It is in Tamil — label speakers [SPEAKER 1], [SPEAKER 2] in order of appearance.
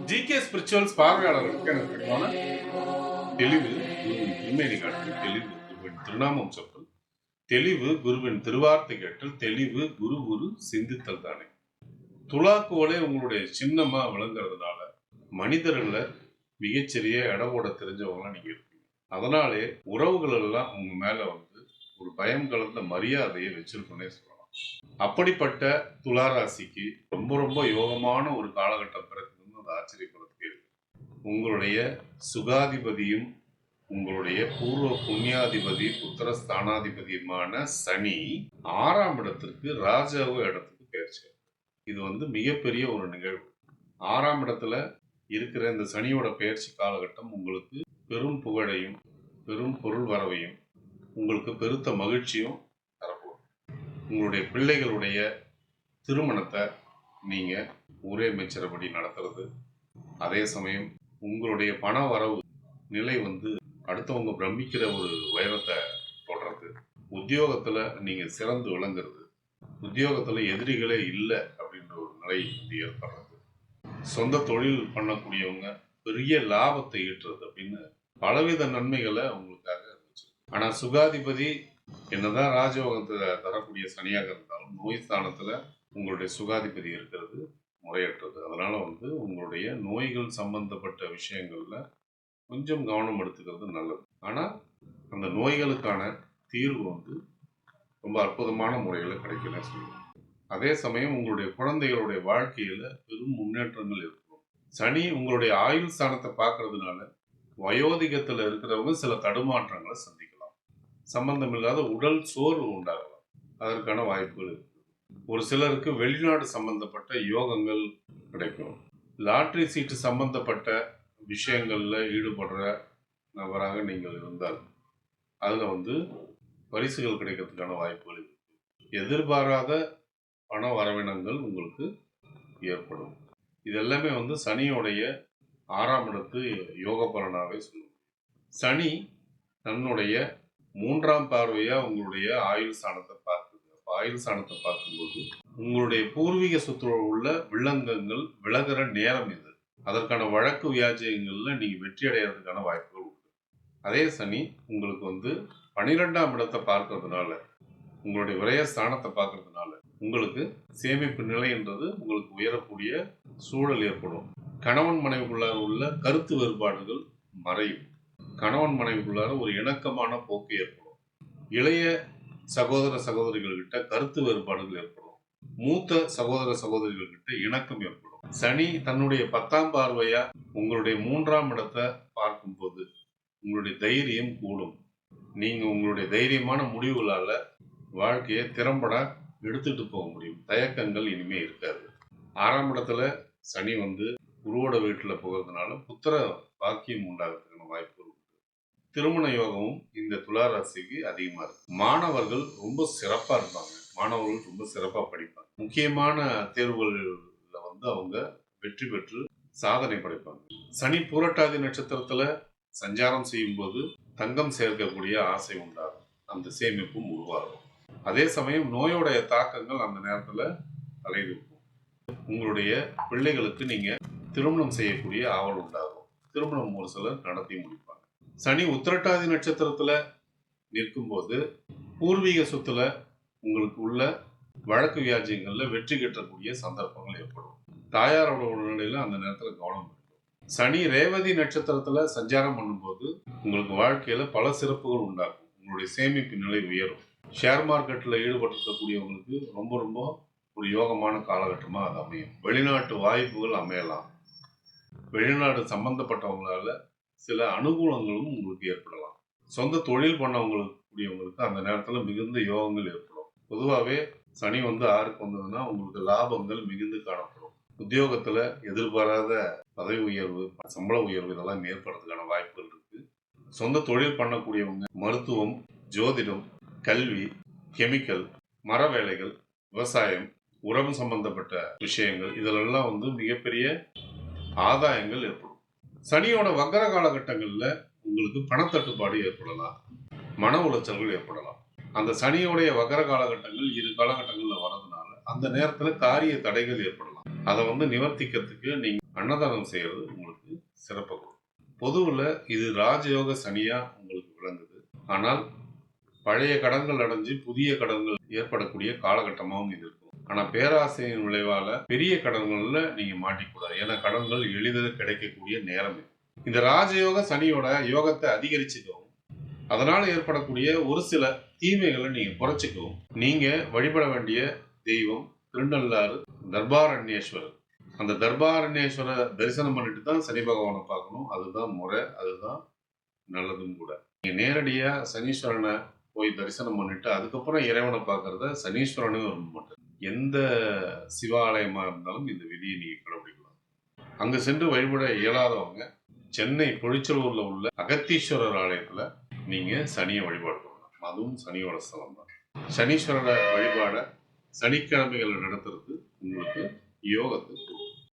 [SPEAKER 1] ஜிகே ஸ்பிரிச்சுவல்ஸ் பார்வையாளர்களுக்கு எனக்கு பணிவான தெளிவு திருமேனி காட்டல், தெளிவு குருவின் திருநாமம் சொற்கள், தெளிவு குருவின் திருவார்த்தை கேட்டல், தெளிவு குரு குரு சிந்தித்தல் தானே. துலாக்கோலே உங்களுடைய சின்னமா விளங்குறதுனால மனிதர்களை மிகச்சிறிய இடம் போட தெரிஞ்சவங்களாம் நீங்க இருப்பீங்க. அதனாலே உறவுகள் எல்லாம் உங்க மேல வந்து ஒரு பயம் கலந்த மரியாதையை வச்சிருக்கோன்னே சொல்லலாம். அப்படிப்பட்ட துளாராசிக்கு ரொம்ப ரொம்ப யோகமான ஒரு காலகட்டம் பிறகுன்னு அது ஆச்சரியப்படுறதுக்கு இருக்கு. உங்களுடைய சுகாதிபதியும் உங்களுடைய பூர்வ புண்ணியாதிபதி புத்திர ஸ்தானாதிபதியுமான சனி 6ஆம் இடத்திற்கு ராஜாவ இடத்துக்கு பயிற்சி. இது வந்து மிகப்பெரிய ஒரு நிகழ்வு. 6ஆம் இடத்துல இருக்கிற இந்த சனியோட பயிற்சி காலகட்டம் உங்களுக்கு பெரும் புகழையும் பெரும் பொருள் வரவையும் உங்களுக்கு பெருத்த மகிழ்ச்சியும் தரப்போம். உங்களுடைய பிள்ளைகளுடைய திருமணத்தை நீங்க ஊரே மெச்சரபடி நடத்துறது, அதே சமயம் உங்களுடைய பண வரவு நிலை வந்து அடுத்தவங்க பிரமிக்கிற ஒரு உயரத்தை தொடர்றது, உத்தியோகத்துல நீங்க சிறந்து விளங்குறது, உத்தியோகத்துல எதிரிகளே இல்லை அப்படின்ற ஒரு நிலை வந்து ஏற்படுறது, சொந்த தொழில் பண்ணக்கூடியவங்க பெரிய லாபத்தை ஈட்டுறது அப்படின்னு பலவித நன்மைகளை உங்களுக்காக இருந்துச்சு. ஆனா சுகாதிபதி என்னதான் ராஜயோகத்தை தரக்கூடிய சனியாக இருந்தாலும் நோய் ஸ்தானத்துல உங்களுடைய சுகாதிபதி இருக்கிறது முறையற்றது. அதனால வந்து உங்களுடைய நோய்கள் சம்பந்தப்பட்ட விஷயங்கள்ல கொஞ்சம் கவனம் எடுத்துக்கிறது நல்லது. ஆனா அந்த நோய்களுக்கான தீர்வு வந்து ரொம்ப அற்புதமான முறையில கிடைக்கல சொல்லுவோம். அதே சமயம் உங்களுடைய குழந்தைகளுடைய வாழ்க்கையில பெரும் முன்னேற்றங்கள் இருக்கும். சனி உங்களுடைய ஆயுள் ஸ்தானத்தை பார்க்கறதுனால வயோதிகத்துல இருக்கிறவங்க சில தடுமாற்றங்களை சந்திக்கலாம். சம்பந்தமில்லாத உடல் சோர்வு உண்டாகலாம். அதற்கான வாய்ப்புகள் இருக்கு. ஒரு சிலருக்கு வெளிநாடு சம்பந்தப்பட்ட யோகங்கள் கிடைக்கும். லாட்ரி சீட்டு சம்பந்தப்பட்ட விஷயங்கள்ல ஈடுபடுற நபராக நீங்கள் இருந்தால் அதுல வந்து பரிசுகள் கிடைக்கிறதுக்கான வாய்ப்புகள் இருக்கு. எதிர்பாராத பண வரவினங்கள் உங்களுக்கு ஏற்படும். இது எல்லாமே வந்து சனியோடைய 6ஆம் இடத்து யோக பலனாவே சொல்லுவோம். சனி தன்னுடைய 3ஆம் பார்வையா உங்களுடைய ஆயுள் ஸ்தானத்தை பார்க்குது. ஆயுள் ஸ்தானத்தை பார்க்கும்போது உங்களுடைய பூர்வீக சொத்துல உள்ள வில்லங்கங்கள் விலகிற நேரம் இது. அதற்கான வழக்கு வியாஜயங்கள்ல நீங்க வெற்றி அடைகிறதுக்கான வாய்ப்புகள் உண்டு. அதே சனி உங்களுக்கு வந்து 12ஆம் இடத்தை பார்க்கறதுனால உங்களுடைய விரய ஸ்தானத்தை பார்க்கறதுனால உங்களுக்கு சேமிப்பு நிலை என்றது உங்களுக்கு உயரக்கூடிய சூழல் ஏற்படும். கணவன் மனைவிக்குள்ளார உள்ள கருத்து வேறுபாடுகள் மறையும். கணவன் மனைவிக்குள்ளார ஒரு இணக்கமான போக்கு ஏற்படும். இளைய சகோதர சகோதரிகள் கிட்ட கருத்து வேறுபாடுகள் ஏற்படும். மூத்த சகோதர சகோதரிகள் கிட்ட இணக்கம் ஏற்படும். சனி தன்னுடைய 10ஆம் பார்வையா உங்களுடைய 3ஆம் இடத்தை பார்க்கும்போது உங்களுடைய தைரியம் கூடும். நீங்க உங்களுடைய தைரியமான முடிவுகளால வாழ்க்கையை திறம்பட எடுத்துட்டு போக முடியும். தயக்கங்கள் இனிமே இருக்காது. 6ஆம் இடத்துல சனி வந்து குருவோட வீட்டுல போகிறதுனால புத்திர பாக்கியம் உண்டாகிறதுக்கான வாய்ப்புகள் உண்டு. திருமண யோகமும் இந்த துளாராசிக்கு அதிகமா இருக்கு. மாணவர்கள் ரொம்ப சிறப்பா இருப்பாங்க. மாணவர்கள் ரொம்ப சிறப்பா படிப்பாங்க. முக்கியமான தேர்வுகள்ல வந்து அவங்க வெற்றி பெற்று சாதனை படைப்பாங்க. சனி பூரட்டாதி நட்சத்திரத்துல சஞ்சாரம் செய்யும் போது தங்கம் சேர்க்கக்கூடிய ஆசை உண்டாகும். அந்த சேமிப்பும் உருவாகும். அதே சமயம் நோயோடைய தாக்கங்கள் அந்த நேரத்துல தலைதூக்கும். உங்களுடைய பிள்ளைகளுக்கு நீங்க திருமணம் செய்யக்கூடிய ஆவல் உண்டாகும். திருமணம் ஒரு சிலர் நடத்தி முடிப்பாங்க. சனி உத்திரட்டாதி நட்சத்திரத்துல நிற்கும் போது பூர்வீக சொத்துல உங்களுக்கு உள்ள வழக்கு வியாஜ்யங்கள்ல வெற்றி கட்டக்கூடிய சந்தர்ப்பங்கள் ஏற்படும். தாயாரோட உடல்நிலையில அந்த நேரத்துல கவனம் இருக்கும். சனி ரேவதி நட்சத்திரத்துல சஞ்சாரம் பண்ணும்போது உங்களுக்கு வாழ்க்கையில பல சிறப்புகள் உண்டாகும். உங்களுடைய சேமிப்பு நிலை உயரும். ஷேர் மார்க்கெட்ல ஈடுபட்டிருக்கக்கூடியவங்களுக்கு ரொம்ப ரொம்ப ஒரு யோகமான காலகட்டமா அது அமையும். வெளிநாட்டு வாய்ப்புகள் அமையலாம். வெளிநாடு சம்பந்தப்பட்டவங்களால சில அனுகூலங்களும் உங்களுக்கு ஏற்படலாம். சொந்த தொழில் பண்ணவங்களுக்கு அந்த நேரத்துல மிகுந்த யோகங்கள் ஏற்படும். பொதுவாகவே சனி வந்து 6க்கு வந்ததுன்னா உங்களுக்கு லாபங்கள் மிகுந்து காணப்படும். உத்தியோகத்துல எதிர்பாராத பதவி உயர்வு, சம்பள உயர்வு இதெல்லாம் ஏற்படுறதுக்கான வாய்ப்புகள் இருக்கு. சொந்த தொழில் பண்ணக்கூடியவங்க மருத்துவம், ஜோதிடம், கல்வி, கெமிக்கல், மர வேலைகள், விவசாயம், உரம் சம்பந்தப்பட்ட விஷயங்கள் இதிலெல்லாம் வந்து மிகப்பெரிய ஆதாயங்கள் ஏற்படும். சனியோட வக்கர காலகட்டங்கள்ல உங்களுக்கு பணத்தட்டுப்பாடு ஏற்படலாம், மன உளைச்சல்கள் ஏற்படலாம். அந்த சனியோடைய வக்கர காலகட்டங்கள் 2 காலகட்டங்கள்ல வரதுனால அந்த நேரத்துல காரிய தடைகள் ஏற்படலாம். அதை வந்து நிவர்த்திக்கிறதுக்கு நீங்க அன்னதானம் செய்யறது உங்களுக்கு சிறப்பை கொடுக்கும். பொதுவில் இது ராஜயோக சனியா உங்களுக்கு விளங்குது. ஆனால் பழைய கடன்கள் அடைஞ்சு புதிய கடன்கள் ஏற்படக்கூடிய காலகட்டமாகவும் இது இருக்கும். ஆனால் பேராசையின் விளைவால பெரிய கடன்கள்ல நீங்க மாட்டிக்கூடாது. ஏன்னா கடன்கள் எளிதில் கிடைக்கக்கூடிய நேரம் இது. இந்த ராஜயோக சனியோட யோகத்தை அதிகரிச்சுக்கவும், அதனால ஏற்படக்கூடிய ஒரு சில தீமைகளை நீங்க குறைச்சிக்கவும் நீங்க வழிபட வேண்டிய தெய்வம் திருநள்ளாறு தர்பாரண்யேஸ்வரர். அந்த தர்பாரண்யேஸ்வர தரிசனம் பண்ணிட்டு தான் சனி பகவானை பார்க்கணும். அதுதான் முறை, அதுதான் நல்லதும் கூட. நீங்க நேரடியா சனீஸ்வரனை போய் தரிசனம் பண்ணிட்டு அதுக்கப்புறம் இறைவனை பார்க்கறத சனீஸ்வரனே விரும்ப மாட்டார். எந்த சிவாலயமா இருந்தாலும் இந்த விதியை நீங்க கடைபிடிக்கலாம். அங்க சென்று வழிபட இயலாதவங்க சென்னை பொழிச்சலூர்ல உள்ள அகத்தீஸ்வரர் ஆலயத்துல நீங்க சனியை வழிபாடு பண்ணலாம். அதுவும் சனியோட ஸ்தலம் தான். சனீஸ்வரரை வழிபாட சனிக்கிழமைகளை நடத்துறது உங்களுக்கு யோகத்தை